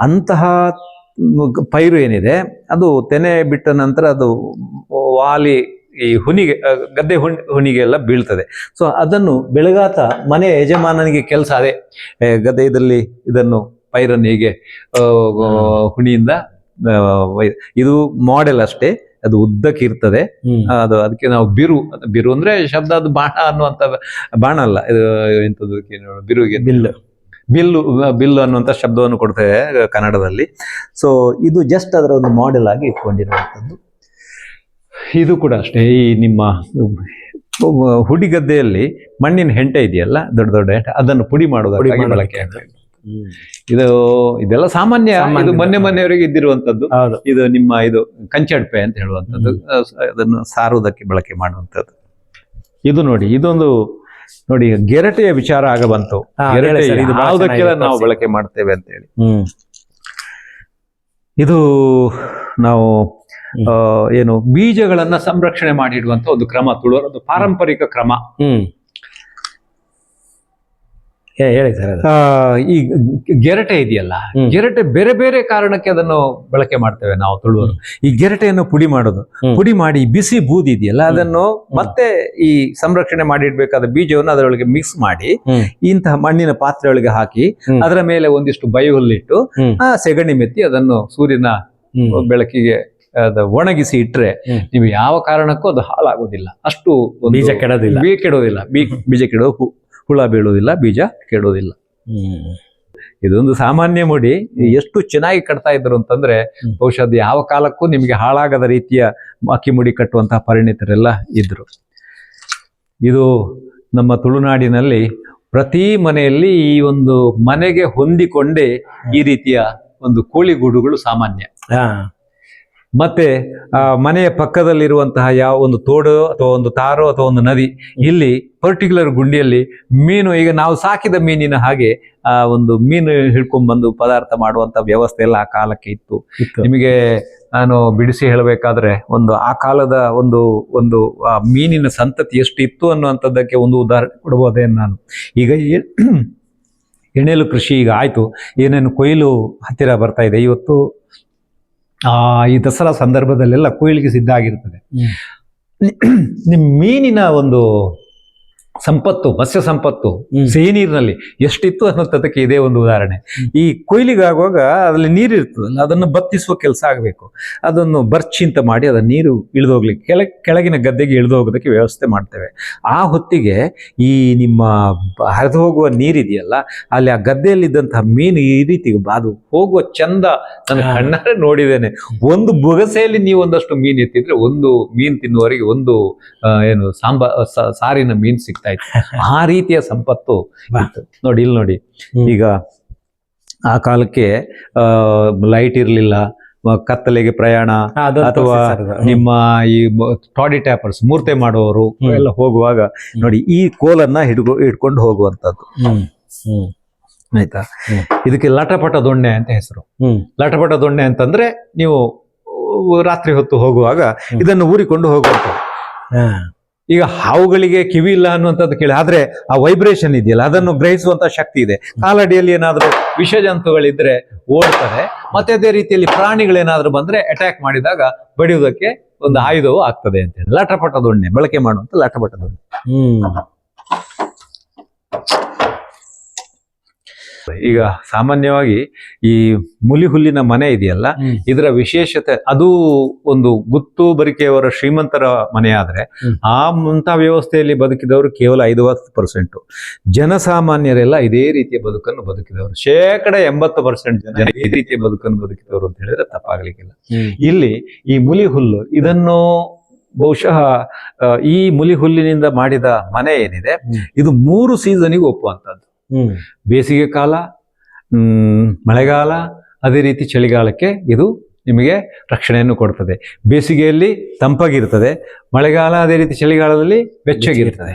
ಅಂತಹ ಪೈರು ಏನಿದೆ ಅದು ತೆನೆ ಬಿಟ್ಟ ನಂತರ ಅದು ವಾಲಿ ಈ ಹುನಿಗೆ, ಗದ್ದೆ ಹುನಿಗೆ ಎಲ್ಲ ಬೀಳ್ತದೆ. ಸೊ ಅದನ್ನು ಬೆಳಗಾತ ಮನೆ ಯಜಮಾನನಿಗೆ ಕೆಲಸ ಅದೇ, ಗದ್ದೆ ಇದನ್ನು ಪೈರನ್ನು ಹೀಗೆ ಹುಣಿಯಿಂದ, ಇದು ಮಾಡೆಲ್ ಅಷ್ಟೇ, ಅದು ಉದ್ದಕ್ಕೆ ಇರ್ತದೆ. ಅದಕ್ಕೆ ನಾವು ಬಿರು ಅಂದ್ರೆ ಶಬ್ದ, ಅದು ಬಾಣ ಅನ್ನುವಂತ, ಬಾಣ ಅಲ್ಲ ಇದು, ಎಂಥದ್ದು ಬಿರುಗೆ ಬಿಲ್ಲು ಅನ್ನುವಂಥ ಶಬ್ದವನ್ನು ಕೊಡ್ತೇವೆ ಕನ್ನಡದಲ್ಲಿ. ಸೊ ಇದು ಜಸ್ಟ್ ಅದರ ಒಂದು ಮಾಡೆಲ್ ಆಗಿ ಇಟ್ಕೊಂಡಿರುವಂಥದ್ದು. ಇದು ಕೂಡ ಅಷ್ಟೇ, ಈ ನಿಮ್ಮ ಹುಡಿಗದ್ದೆಯಲ್ಲಿ ಮಣ್ಣಿನ ಹೆಂಟೆ ಇದೆಯಲ್ಲ, ದೊಡ್ಡ ಹೆಂಟೆ, ಅದನ್ನು ಪುಡಿ ಮಾಡೋದಕ್ಕೆ ಬಳಕೆ ಆಗ್ತದೆ. ಇದೆಲ್ಲ ಸಾಮಾನ್ಯ, ಇದು ಮೊನ್ನೆವರೆಗೆ ಇದ್ದಿರುವಂತದ್ದು. ಇದು ನಿಮ್ಮ ಇದು ಕಂಚಡ್ಪೆ ಅಂತ ಹೇಳುವಂಥದ್ದು, ಅದನ್ನು ಸಾರುವುದಕ್ಕೆ ಬಳಕೆ ಮಾಡುವಂಥದ್ದು. ಇದು ನೋಡಿ, ಇದೊಂದು ನೋಡಿ, ಗೆರಟೆಯ ವಿಚಾರ ಆಗ ಬಂತು. ಗೆರಟೆ ಯಾವುದಕ್ಕೆಲ್ಲ ನಾವು ಬಳಕೆ ಮಾಡ್ತೇವೆ ಅಂತ ಹೇಳಿ. ಇದು ನಾವು ಏನು ಬೀಜಗಳನ್ನ ಸಂರಕ್ಷಣೆ ಮಾಡಿಡುವಂತ ಒಂದು ಕ್ರಮ, ತುಳುವರದು ಪಾರಂಪರಿಕ ಕ್ರಮ. ಹೇಳಿ ಸರ್. ಈ ಗೆರಟೆ ಇದೆಯಲ್ಲ, ಗೆರಟೆ ಬೇರೆ ಬೇರೆ ಕಾರಣಕ್ಕೆ ಅದನ್ನು ಬಳಕೆ ಮಾಡ್ತೇವೆ ನಾವು ತುಳುವರು. ಈ ಗೆರಟೆಯನ್ನು ಪುಡಿ ಮಾಡೋದು, ಪುಡಿ ಮಾಡಿ ಬಿಸಿ ಬೂದಿ ಇದೆಯಲ್ಲ ಅದನ್ನು ಮತ್ತೆ ಈ ಸಂರಕ್ಷಣೆ ಮಾಡಿಡ್ಬೇಕಾದ ಬೀಜವನ್ನು ಅದರೊಳಗೆ ಮಿಕ್ಸ್ ಮಾಡಿ ಇಂತಹ ಮಣ್ಣಿನ ಪಾತ್ರೆಯೊಳಗೆ ಹಾಕಿ ಅದರ ಮೇಲೆ ಒಂದಿಷ್ಟು ಬೈ ಹುಲ್ಲಿಟ್ಟು ಸೆಗಣಿ ಮೆತ್ತಿ ಅದನ್ನು ಸೂರ್ಯನ ಬೆಳಕಿಗೆ ಒಣಗಿಸಿ ಇಟ್ರೆ ನೀವು ಯಾವ ಕಾರಣಕ್ಕೂ ಅದು ಹಾಳಾಗೋದಿಲ್ಲ. ಅಷ್ಟು ಬೀಜ ಕೆಡೋದಿಲ್ಲ. ಬೀಜ ಕೆಡೋ ಹುಳ ಬೀಳೋದಿಲ್ಲ, ಬೀಜ ಕೆಡೋದಿಲ್ಲ. ಇದೊಂದು ಸಾಮಾನ್ಯ ಮುಡಿ ಎಷ್ಟು ಚೆನ್ನಾಗಿ ಕಟ್ತಾ ಇದ್ರು ಅಂತಂದ್ರೆ ಬಹುಶಃ ಅದು ಯಾವ ಕಾಲಕ್ಕೂ ನಿಮಗೆ ಹಾಳಾಗದ ರೀತಿಯ ಅಕ್ಕಿ ಮುಡಿ ಕಟ್ಟುವಂತಹ ಪರಿಣಿತರೆಲ್ಲ ಇದ್ರು. ಇದು ನಮ್ಮ ತುಳುನಾಡಿನಲ್ಲಿ ಪ್ರತಿ ಮನೆಯಲ್ಲಿ ಈ ಒಂದು ಮನೆಗೆ ಹೊಂದಿಕೊಂಡೇ ಈ ರೀತಿಯ ಒಂದು ಕೋಳಿಗೂಡುಗಳು ಸಾಮಾನ್ಯ. ಮತ್ತೆ ಮನೆಯ ಪಕ್ಕದಲ್ಲಿರುವಂತಹ ಯಾವ ಒಂದು ತೋಡು ಅಥವಾ ಒಂದು ತಾರೋ ಅಥವಾ ಒಂದು ನದಿ, ಇಲ್ಲಿ ಪರ್ಟಿಕ್ಯುಲರ್ ಗುಂಡಿಯಲ್ಲಿ ಮೀನು, ಈಗ ನಾವು ಸಾಕಿದ ಮೀನಿನ ಹಾಗೆ ಒಂದು ಮೀನು ಹಿಡ್ಕೊಂಡ್ ಬಂದು ಪದಾರ್ಥ ಮಾಡುವಂತ ವ್ಯವಸ್ಥೆ ಎಲ್ಲ ಆ ಕಾಲಕ್ಕೆ ಇತ್ತು. ನಿಮಗೆ ನಾನು ಬಿಡಿಸಿ ಹೇಳಬೇಕಾದ್ರೆ ಒಂದು ಆ ಕಾಲದ ಒಂದು ಮೀನಿನ ಸಂತತಿ ಎಷ್ಟು ಇತ್ತು ಅನ್ನುವಂಥದ್ದಕ್ಕೆ ಒಂದು ಉದಾಹರಣೆ ಕೊಡ್ಬೋದೇನು ನಾನು. ಈಗ ಎಣೆಲು ಕೃಷಿ ಈಗ ಆಯ್ತು, ಏನೇನು ಕೊಯ್ಲು ಹತ್ತಿರ ಬರ್ತಾ ಇದೆ. ಇವತ್ತು ಈ ದಸರಾ ಸಂದರ್ಭದಲ್ಲೆಲ್ಲ ಕೊಯ್ಲಿಗೆ ಸಿದ್ಧ ಆಗಿರ್ತದೆ. ನಿಮ್ಮ ಮೀನಿನ ಒಂದು ಸಂಪತ್ತು, ಮತ್ಸ್ಯ ಸಂಪತ್ತು ಸಿಹಿ ನೀರಿನಲ್ಲಿ ಎಷ್ಟಿತ್ತು ಅನ್ನೋದಕ್ಕೆ ಇದೇ ಒಂದು ಉದಾಹರಣೆ. ಈ ಕೊಯ್ಲಿಗಾಗುವಾಗ ಅದರಲ್ಲಿ ನೀರು ಇರ್ತದಲ್ಲ, ಅದನ್ನು ಬತ್ತಿಸುವ ಕೆಲಸ ಆಗಬೇಕು. ಅದನ್ನು ಬರ್ಚಿ ಅಂತ ಮಾಡಿ ಅದನ್ನ ನೀರು ಇಳಿದೋಗ್ಲಿಕ್ಕೆ ಕೆಳಗಿನ ಗದ್ದೆಗೆ ಇಳಿದು ಹೋಗೋದಕ್ಕೆ ವ್ಯವಸ್ಥೆ ಮಾಡ್ತೇವೆ. ಆ ಹೊತ್ತಿಗೆ ಈ ನಿಮ್ಮ ಹರಿದು ಹೋಗುವ ನೀರಿದೆಯಲ್ಲ, ಅಲ್ಲಿ ಆ ಗದ್ದೆಯಲ್ಲಿದ್ದಂತಹ ಮೀನು ಈ ರೀತಿ ಅದು ಹೋಗುವ ಚಂದ ನನ್ನ ಕಣ್ಣಾರೆ ನೋಡಿದ್ದೇನೆ. ಒಂದು ಬೊಗಸೆಯಲ್ಲಿ ನೀವು ಒಂದಷ್ಟು ಮೀನು ಎತ್ತಿದ್ರೆ ಒಂದು ಮೀನು ತಿನ್ನುವವರಿಗೆ ಒಂದು ಸಾರಿನ ಮೀನು ಸಿಗ್ತಾ ಇತ್ತು. ಆ ರೀತಿಯ ಸಂಪತ್ತು ನೋಡಿ. ಇಲ್ಲಿ ನೋಡಿ, ಈಗ ಆ ಕಾಲಕ್ಕೆ ಲೈಟ್ ಇರ್ಲಿಲ್ಲ, ಕತ್ತಲೆಗೆ ಪ್ರಯಾಣ, ಅಥವಾ ನಿಮ್ಮ ಈ ಟಾಡಿ ಟ್ಯಾಪರ್ಸ್ ಮೂರ್ತೆ ಮಾಡುವವರು ಎಲ್ಲ ಹೋಗುವಾಗ ನೋಡಿ ಈ ಕೋಲನ್ನ ಹಿಡ್ಕೊಂಡು ಹೋಗುವಂತದ್ದು. ಆಯ್ತಾ, ಇದಕ್ಕೆ ಲಟಪಟ ದೊಣ್ಣೆ ಅಂತ ಹೆಸರು. ಲಟಪಟ ದೊಣ್ಣೆ ಅಂತಂದ್ರೆ ನೀವು ರಾತ್ರಿ ಹೊತ್ತು ಹೋಗುವಾಗ ಇದನ್ನು ಊರಿಕೊಂಡು ಹೋಗುವಂಥದ್ದು. ಈಗ ಹಾವುಗಳಿಗೆ ಕಿವಿ ಇಲ್ಲ ಅನ್ನುವಂಥದ್ದು ಕೇಳಿ, ಆದ್ರೆ ಆ ವೈಬ್ರೇಷನ್ ಇದೆಯಲ್ಲ ಅದನ್ನು ಗ್ರಹಿಸುವಂತ ಶಕ್ತಿ ಇದೆ. ಕಾಲಡಿಯಲ್ಲಿ ಏನಾದ್ರೂ ವಿಷ ಜಂತುಗಳಿದ್ರೆ ಓಡ್ತಾರೆ. ಮತ್ತೆ ಅದೇ ರೀತಿಯಲ್ಲಿ ಪ್ರಾಣಿಗಳೇನಾದ್ರೂ ಬಂದ್ರೆ ಅಟ್ಯಾಕ್ ಮಾಡಿದಾಗ ಬಡಿಯುವುದಕ್ಕೆ ಒಂದು ಆಯುಧವು ಆಗ್ತದೆ ಅಂತ ಹೇಳಿ ಲಟಪಟ ದೊಣ್ಣೆ ಬಳಕೆ ಮಾಡುವಂತ ಲಟಪಟ ದೊಣ್ಣೆ. ಈಗ ಸಾಮಾನ್ಯವಾಗಿ ಈ ಮುಲಿ ಹುಲ್ಲಿನ ಮನೆ ಇದೆಯಲ್ಲ, ಇದರ ವಿಶೇಷತೆ, ಅದು ಒಂದು ಗುತ್ತು ಬರಿಕೆಯವರ ಶ್ರೀಮಂತರ ಮನೆ ಆದ್ರೆ ಅಂತ ವ್ಯವಸ್ಥೆಯಲ್ಲಿ ಬದುಕಿದವರು ಕೇವಲ 50%. ಜನಸಾಮಾನ್ಯರೆಲ್ಲ ಇದೇ ರೀತಿಯ ಬದುಕನ್ನು ಬದುಕಿದವರು. 80% ಜನ ಈ ರೀತಿಯ ಬದುಕನ್ನು ಬದುಕಿದವರು ಅಂತ ಹೇಳಿದ್ರೆ ತಪ್ಪಾಗ್ಲಿಕ್ಕಿಲ್ಲ. ಇಲ್ಲಿ ಈ ಮುಲಿ ಹುಲ್ಲು, ಇದನ್ನು ಬಹುಶಃ ಈ ಮುಲಿ ಹುಲ್ಲಿನಿಂದ ಮಾಡಿದ ಮನೆ ಏನಿದೆ ಇದು 3 ಸೀಸನಿಗೆ ಒಪ್ಪುವಂಥದ್ದು. ಬೇಸಿಗೆ ಕಾಲ, ಮಳೆಗಾಲ, ಅದೇ ರೀತಿ ಚಳಿಗಾಲಕ್ಕೆ ಇದು ನಿಮಗೆ ರಕ್ಷಣೆಯನ್ನು ಕೊಡ್ತದೆ. ಬೇಸಿಗೆಯಲ್ಲಿ ತಂಪಾಗಿರ್ತದೆ, ಮಳೆಗಾಲ ಅದೇ ರೀತಿ ಚಳಿಗಾಲದಲ್ಲಿ ಬೆಚ್ಚಗಿರ್ತದೆ.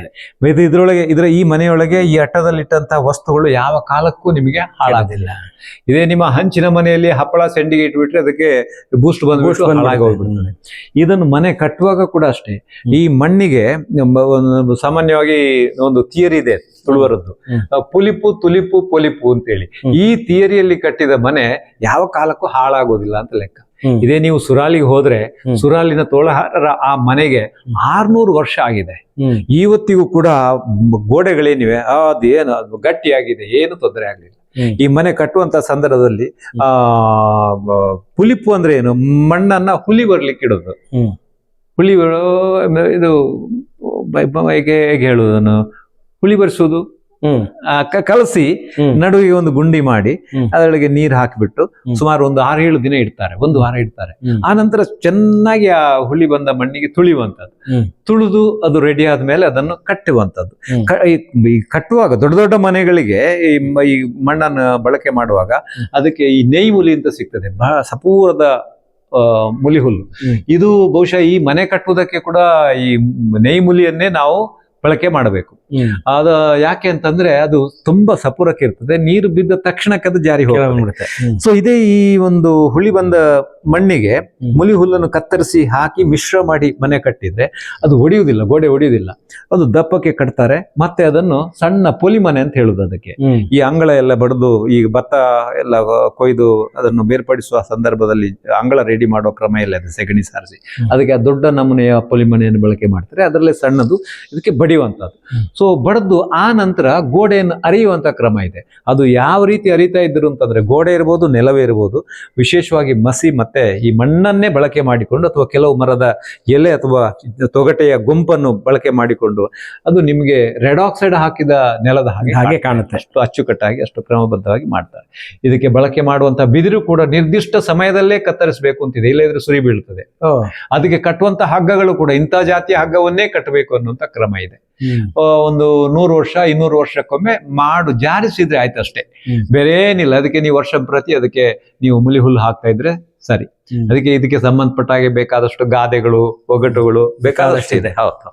ಇದರ ಈ ಮನೆಯೊಳಗೆ ಈ ಅಟ್ಟದಲ್ಲಿಟ್ಟಂತಹ ವಸ್ತುಗಳು ಯಾವ ಕಾಲಕ್ಕೂ ನಿಮಗೆ ಹಾಳಾದಿಲ್ಲ. ಇದೇ ನಿಮ್ಮ ಹಂಚಿನ ಮನೆಯಲ್ಲಿ ಹಪ್ಪಳ ಸೆಂಡಿಗೆ ಇಟ್ಬಿಟ್ರೆ ಅದಕ್ಕೆ ಬೂಸ್ಟ್ ಬಂದ್ಬಿಟ್ಟು ಹಾಳಾಗಿ ಹೋಗ್ಬಿಡ್ತದೆ. ಇದನ್ನು ಮನೆ ಕಟ್ಟುವಾಗ ಕೂಡ ಅಷ್ಟೇ, ಈ ಮಣ್ಣಿಗೆ ಸಾಮಾನ್ಯವಾಗಿ ಒಂದು ಥಿಯರಿ ಇದೆ ತುಳುವರದ್ದು, ಪುಲಿಪು ತುಲಿಪು ಪೊಲಿಪು ಅಂತೇಳಿ. ಈ ಥಿಯರಿಯಲ್ಲಿ ಕಟ್ಟಿದ ಮನೆ ಯಾವ ಕಾಲಕ್ಕೂ ಹಾಳಾಗೋದಿಲ್ಲ ಅಂತ ಲೆಕ್ಕ. ಇದೇ ನೀವು ಸುರಾಲಿಗೆ ಹೋದ್ರೆ ಸುರಾಲಿನ ತೋಳಹಾರರ ಆ ಮನೆಗೆ 600 ವರ್ಷ ಆಗಿದೆ. ಇವತ್ತಿಗೂ ಕೂಡ ಗೋಡೆಗಳೇನಿವೆ ಅದೇನು ಗಟ್ಟಿಯಾಗಿದೆ, ಏನು ತೊಂದರೆ ಆಗ್ಲಿಲ್ಲ. ಈ ಮನೆ ಕಟ್ಟುವಂತ ಸಂದರ್ಭದಲ್ಲಿ ಪುಲಿಪು ಅಂದ್ರೆ ಏನು, ಮಣ್ಣನ್ನ ಹುಲಿ ಬರ್ಲಿಕ್ಕೆ ಇಡೋದು. ಹುಲಿ ಇದು ಹೇಗೆ ಹೇಳುವುದನ್ನು, ಹುಳಿ ಬರ್ಸೋದು, ಕಲಸಿ ನಡುವಿಗೆ ಒಂದು ಗುಂಡಿ ಮಾಡಿ ಅದರೊಳಗೆ ನೀರು ಹಾಕಿಬಿಟ್ಟು ಸುಮಾರು ಒಂದು 6-7 ದಿನ ಇಡ್ತಾರೆ, 1 ವಾರ ಇಡ್ತಾರೆ. ಆ ನಂತರ ಚೆನ್ನಾಗಿ ಆ ಹುಳಿ ಬಂದ ಮಣ್ಣಿಗೆ ತುಳಿಯುವಂಥದ್ದು. ತುಳಿದು ಅದು ರೆಡಿ ಆದ್ಮೇಲೆ ಅದನ್ನು ಕಟ್ಟುವಂಥದ್ದು. ಈ ಕಟ್ಟುವಾಗ ದೊಡ್ಡ ದೊಡ್ಡ ಮನೆಗಳಿಗೆ ಈ ಮಣ್ಣನ್ನು ಬಳಕೆ ಮಾಡುವಾಗ ಅದಕ್ಕೆ ಈ ನೇಯಿ ಮುಲಿ ಅಂತ ಸಿಗ್ತದೆ, ಬಹಳ ಸಪೂರದ ಮುಲಿ ಹುಲ್ಲು. ಇದು ಬಹುಶಃ ಈ ಮನೆ ಕಟ್ಟುವುದಕ್ಕೆ ಕೂಡ ಈ ನೇಯಿ ಮುಲಿಯನ್ನೇ ನಾವು ಬಳಕೆ ಮಾಡಬೇಕು. ಅದು ಯಾಕೆ ಅಂತಂದ್ರೆ ಅದು ತುಂಬಾ ಸಪೂರಕ್ಕೆ ಇರ್ತದೆ, ನೀರು ಬಿದ್ದ ತಕ್ಷಣಕ್ಕೆ ಅದು ಜಾರಿ ಹೋಗುತ್ತೆ. ಸೊ ಇದೇ ಈ ಒಂದು ಹುಳಿ ಬಂದ ಮಣ್ಣಿಗೆ ಮುಲಿ ಹುಲ್ಲನ್ನು ಕತ್ತರಿಸಿ ಹಾಕಿ ಮಿಶ್ರ ಮಾಡಿ ಮನೆ ಕಟ್ಟಿದ್ರೆ ಅದು ಒಡೆಯುವುದಿಲ್ಲ, ಗೋಡೆ ಒಡೆಯುವುದಿಲ್ಲ. ಅದು ದಪ್ಪಕ್ಕೆ ಕಟ್ತಾರೆ. ಮತ್ತೆ ಅದನ್ನು ಸಣ್ಣ ಪೊಲಿ ಮನೆ ಅಂತ ಹೇಳುದು ಅದಕ್ಕೆ. ಈ ಅಂಗಳ ಎಲ್ಲ ಬಡಿದು ಈಗ ಭತ್ತ ಎಲ್ಲ ಕೊಯ್ದು ಅದನ್ನು ಬೇರ್ಪಡಿಸುವ ಸಂದರ್ಭದಲ್ಲಿ ಅಂಗಳ ರೆಡಿ ಮಾಡುವ ಕ್ರಮ ಇಲ್ಲ, ಅದು ಸೆಗಣಿ ಸಾರಿಸಿ ಅದಕ್ಕೆ ಆ ದೊಡ್ಡ ನಮೂನೆಯ ಪೊಲಿ ಮನೆಯನ್ನು ಬಳಕೆ ಮಾಡ್ತಾರೆ. ಅದರಲ್ಲೇ ಸಣ್ಣದು ಇದಕ್ಕೆ ಬಡಿ ಬಡಿಯುವಂಥದ್ದು. ಸೊ ಬಡ್ದು ಆ ನಂತರ ಗೋಡೆಯನ್ನು ಅರಿಯುವಂತ ಕ್ರಮ ಇದೆ. ಅದು ಯಾವ ರೀತಿ ಅರಿತಾ ಇದ್ರು ಅಂತಂದ್ರೆ, ಗೋಡೆ ಇರ್ಬೋದು, ನೆಲವೇ ಇರ್ಬೋದು, ವಿಶೇಷವಾಗಿ ಮಸಿ ಮತ್ತೆ ಈ ಮಣ್ಣನ್ನೇ ಬಳಕೆ ಮಾಡಿಕೊಂಡು ಅಥವಾ ಕೆಲವು ಮರದ ಎಲೆ ಅಥವಾ ತೊಗಟೆಯ ಗುಂಪನ್ನು ಬಳಕೆ ಮಾಡಿಕೊಂಡು, ಅದು ನಿಮಗೆ ರೆಡ್ ಆಕ್ಸೈಡ್ ಹಾಕಿದ ನೆಲದ ಹಾಗೆ ಕಾಣುತ್ತೆ. ಅಷ್ಟು ಅಚ್ಚುಕಟ್ಟಾಗಿ, ಅಷ್ಟು ಕ್ರಮಬದ್ಧವಾಗಿ ಮಾಡ್ತಾರೆ. ಇದಕ್ಕೆ ಬಳಕೆ ಮಾಡುವಂತ ಬಿದಿರು ಕೂಡ ನಿರ್ದಿಷ್ಟ ಸಮಯದಲ್ಲೇ ಕತ್ತರಿಸಬೇಕು ಅಂತಿದೆ, ಇಲ್ಲದ್ರೆ ಸುರಿ ಬೀಳ್ತದೆ. ಅದಕ್ಕೆ ಕಟ್ಟುವಂತ ಹಗ್ಗಗಳು ಕೂಡ ಇಂಥ ಜಾತಿಯ ಹಗ್ಗವನ್ನೇ ಕಟ್ಟಬೇಕು ಅನ್ನುವಂತ ಕ್ರಮ ಇದೆ. ಒಂದು 100 ವರ್ಷ 200 ವರ್ಷಕ್ಕೊಮ್ಮೆ ಮಾಡು ಜಾರಿಸಿದ್ರೆ ಆಯ್ತು ಅಷ್ಟೇ, ಬೇರೆ ಏನಿಲ್ಲ. ಅದಕ್ಕೆ ನೀವು ವರ್ಷ ಪ್ರತಿ ಅದಕ್ಕೆ ನೀವು ಮುಲಿ ಹುಲ್ಲು ಹಾಕ್ತಾ ಇದ್ರೆ ಸರಿ. ಅದಕ್ಕೆ ಇದಕ್ಕೆ ಸಂಬಂಧಪಟ್ಟ ಹಾಗೆ ಬೇಕಾದಷ್ಟು ಗಾದೆಗಳು, ಒಗಟುಗಳು ಬೇಕಾದಷ್ಟು ಇದೆ. ಹೌದು.